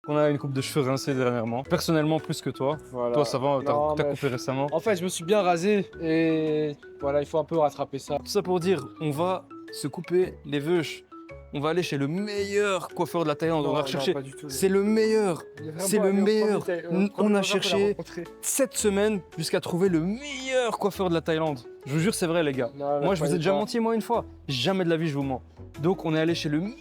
qu'on a une coupe de cheveux rincée dernièrement. Personnellement, plus que toi. Voilà. Toi, ça va, Non, t'as mais- coupé récemment. En fait, je me suis bien rasé et voilà, il faut un peu rattraper ça. Tout ça pour dire, on va se couper les veuches. On va aller chez le meilleur coiffeur de la Thaïlande. On va rechercher. pas du tout. C'est le meilleur. C'est le meilleur. On a cherché 7 semaines jusqu'à trouver le meilleur coiffeur de la Thaïlande. Je vous jure, c'est vrai, les gars. Moi, je vous ai déjà menti, moi, une fois. Jamais de la vie, je vous mens. Donc, on est allé chez le meilleur.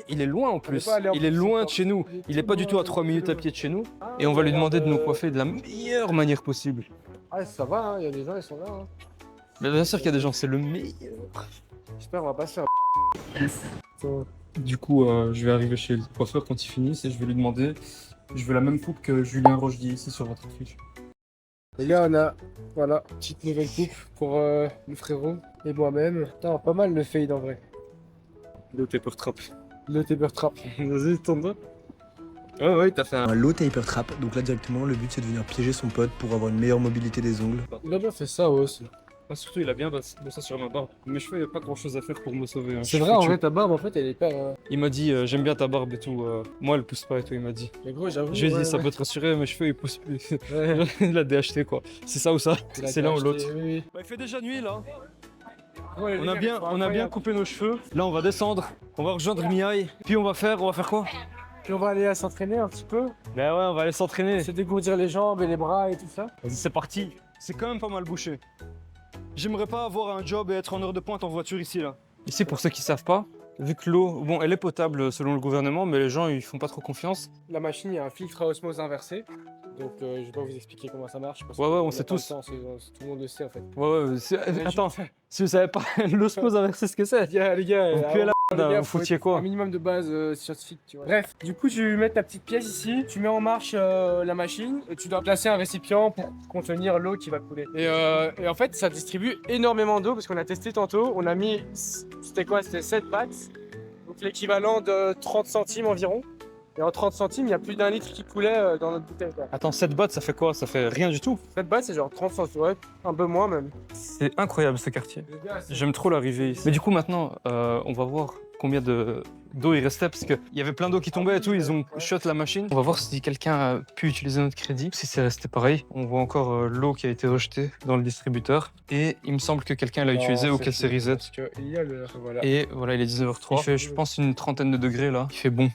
Il est loin en plus. Il est loin de chez nous. Il est pas du tout à 3 minutes à pied de chez nous. Et on va lui demander de nous coiffer de la meilleure manière possible. Ah, ça va, hein, il y a des gens, ils sont là. Hein. Mais bien sûr qu'il y a des gens, c'est le meilleur. J'espère qu'on va pas se faire. Du coup, je vais arriver chez le coiffeur quand il finit et je vais lui demander. Je veux la même coupe que Julien Rochedier ici sur votre affiche. Les gars, on a, voilà, petite nouvelle coupe pour le frérot et moi-même. Putain, pas mal le fade en vrai. Le taper trap. Le taper trap. Vas-y, tourne. Ouais, t'as fait Un low taper trap, donc là directement le but c'est de venir piéger son pote pour avoir une meilleure mobilité des ongles. Il a bien fait ça aussi. Ah, surtout, il a bien bossé sur ma barbe. Mes cheveux, il n'y a pas grand chose à faire pour me sauver. Hein. C'est Je vrai, suis en foutu. vrai, ta barbe, en fait, elle est pas. Il m'a dit, j'aime bien ta barbe et tout. Moi, elle pousse pas et tout, il m'a dit. Mais gros, j'avoue. Je lui ai dit, ouais, ça ouais. peut te rassurer, mes cheveux, ils poussent plus. Ouais. La DHT, quoi. C'est ça ou ça Il a C'est l'un ou acheté, l'autre. oui, Bah, il fait déjà nuit, là. oui. Ouais, les On a gars, bien, ils sont on a bien incroyables. coupé nos cheveux. Là, on va descendre. On va rejoindre Miaï. Puis on va faire quoi? Puis on va aller s'entraîner un petit peu. Ben ouais, on va aller s'entraîner. C'est dégourdir les jambes et les bras et tout ça. Vas-y, c'est parti. C'est quand même pas mal bouché. J'aimerais pas avoir un job et être en heure de pointe en voiture ici, là. Ici, pour ceux qui savent pas, vu que l'eau, bon, elle est potable selon le gouvernement, mais les gens, ils font pas trop confiance. La machine, il y a un filtre à osmose inversé. Donc, je vais pas vous expliquer comment ça marche. parce Ouais, que ouais, on a sait pas le tous. temps, tout le monde le sait en fait. Ouais, attends, si vous savez pas, l'osmose inversée, ce que c'est. Les gars, Vous puez la les merde, gars, vous faut foutiez être quoi? Un minimum de base scientifique, tu vois. Bref, du coup, tu mets ta petite pièce ici, tu mets en marche la machine et tu dois placer un récipient pour contenir l'eau qui va couler. Et en fait, ça distribue énormément d'eau parce qu'on a testé tantôt. On a mis, c'était quoi? C'était 7 bahts, donc l'équivalent de 30 centimes environ. Et en 30 centimes, il y a plus d'1 litre qui coulait dans notre bouteille. Quoi. Attends, 7 bahts, ça fait quoi? Ça fait rien du tout. 7 bahts, c'est genre 30 centimes, ouais, un peu moins même. C'est incroyable ce quartier. Les gars, c'est- J'aime trop l'arrivée ici. Mais du coup, maintenant, on va voir combien d'eau il restait parce qu'il y avait plein d'eau qui tombait et tout. Ils ont shut la machine. On va voir si quelqu'un a pu utiliser notre crédit. Si c'est resté pareil, on voit encore l'eau qui a été rejetée dans le distributeur. Et il me semble que quelqu'un l'a Non, utilisé ou c'est qu'elle s'est fini, reset. parce que il y a le... Voilà. Et voilà, il est 19h03. Il fait, je pense, une trentaine de degrés là. Il fait bon.